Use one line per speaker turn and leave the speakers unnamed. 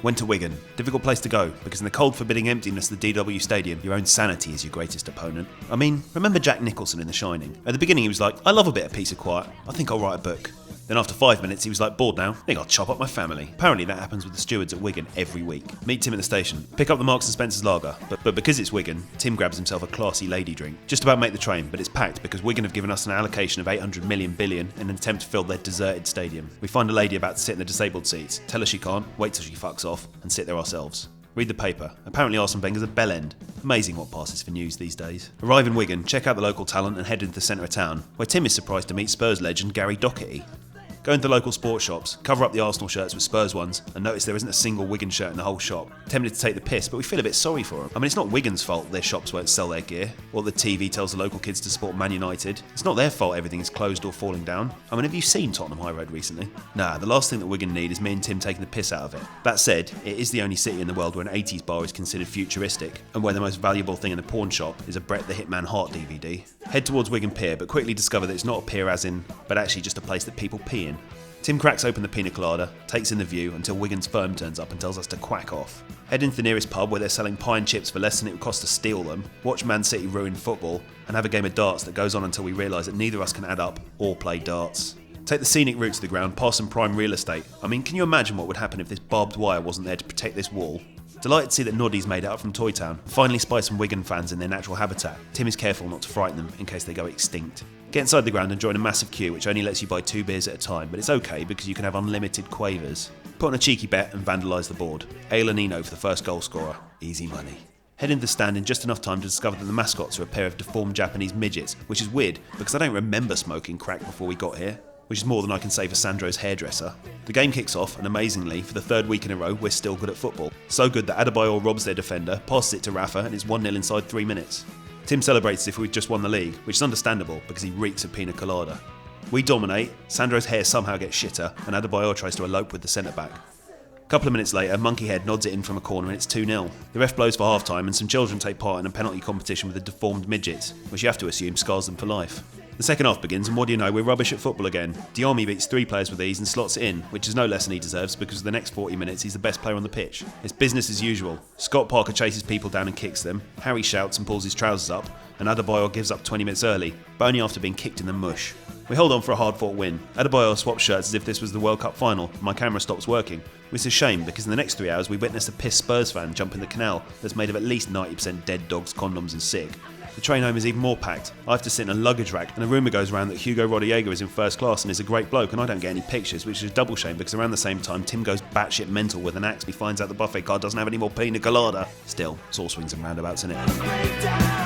Went to Wigan. Difficult place to go, because in the cold, forbidding emptiness of the DW Stadium, your own sanity is your greatest opponent. I mean, remember Jack Nicholson in The Shining? At the beginning he was like, I love a bit of peace and quiet. I think I'll write a book. Then after 5 minutes he was like, bored now, I think I'll chop up my family. Apparently that happens with the stewards at Wigan every week. Meet Tim at the station. Pick up the Marks & Spencer's lager. But because it's Wigan, Tim grabs himself a classy lady drink. Just about make the train, but it's packed because Wigan have given us an allocation of 800 million billion in an attempt to fill their deserted stadium. We find a lady about to sit in the disabled seats. Tell her she can't, wait till she fucks off, and sit there ourselves. Read the paper. Apparently Arsene Wenger's a bellend. Amazing what passes for news these days. Arrive in Wigan, check out the local talent and head into the centre of town, where Tim is surprised to meet Spurs legend Gary Doherty. Go into local sports shops, cover up the Arsenal shirts with Spurs ones, and notice there isn't a single Wigan shirt in the whole shop. Tempted to take the piss, but we feel a bit sorry for them. I mean, it's not Wigan's fault their shops won't sell their gear, or the TV tells the local kids to support Man United. It's not their fault everything is closed or falling down. I mean, have you seen Tottenham High Road recently? Nah, the last thing that Wigan need is me and Tim taking the piss out of it. That said, it is the only city in the world where an 80s bar is considered futuristic, and where the most valuable thing in a pawn shop is a Bret the Hitman Hart DVD. Head towards Wigan Pier, but quickly discover that it's not a pier as in, but actually just a place that people pee in. Tim cracks open the pina colada, takes in the view until Wigan's firm turns up and tells us to quack off. Head into the nearest pub where they're selling pie and chips for less than it would cost to steal them, watch Man City ruin football, and have a game of darts that goes on until we realise that neither of us can add up or play darts. Take the scenic route to the ground, past some prime real estate. I mean, can you imagine what would happen if this barbed wire wasn't there to protect this wall? Delighted to see that Noddy's made it up from Toy Town. Finally spy some Wigan fans in their natural habitat. Tim is careful not to frighten them in case they go extinct. Get inside the ground and join a massive queue which only lets you buy 2 beers at a time, but it's okay because you can have unlimited quavers. Put on a cheeky bet and vandalise the board. Ale and Eno for the first goal scorer. Easy money. Head into the stand in just enough time to discover that the mascots are a pair of deformed Japanese midgets, which is weird because I don't remember smoking crack before we got here, which is more than I can say for Sandro's hairdresser. The game kicks off, and amazingly, for the 3rd week in a row, we're still good at football. So good that Adebayor robs their defender, passes it to Rafa, and it's 1-0 inside 3 minutes. Tim celebrates as if we'd just won the league, which is understandable because he reeks of pina colada. We dominate, Sandro's hair somehow gets shitter, and Adebayor tries to elope with the centre-back. A couple of minutes later, Monkeyhead nods it in from a corner and it's 2-0. The ref blows for half-time and some children take part in a penalty competition with the deformed midgets, which you have to assume scars them for life. The second half begins and what do you know, we're rubbish at football again. Diarmi beats 3 players with ease and slots it in, which is no less than he deserves because for the next 40 minutes he's the best player on the pitch. It's business as usual. Scott Parker chases people down and kicks them, Harry shouts and pulls his trousers up, and Adebayor gives up 20 minutes early, but only after being kicked in the mush. We hold on for a hard-fought win. Adebayor swaps shirts as if this was the World Cup final, and my camera stops working, which is a shame because in the next 3 hours we witnessed a pissed Spurs fan jump in the canal that's made of at least 90% dead dogs, condoms and sick. The train home is even more packed. I have to sit in a luggage rack, and a rumour goes around that Hugo Rodallega is in first class and is a great bloke, and I don't get any pictures, which is a double shame because around the same time Tim goes batshit mental with an axe. He finds out the buffet card doesn't have any more pina colada. Still, it's all swings and roundabouts, innit?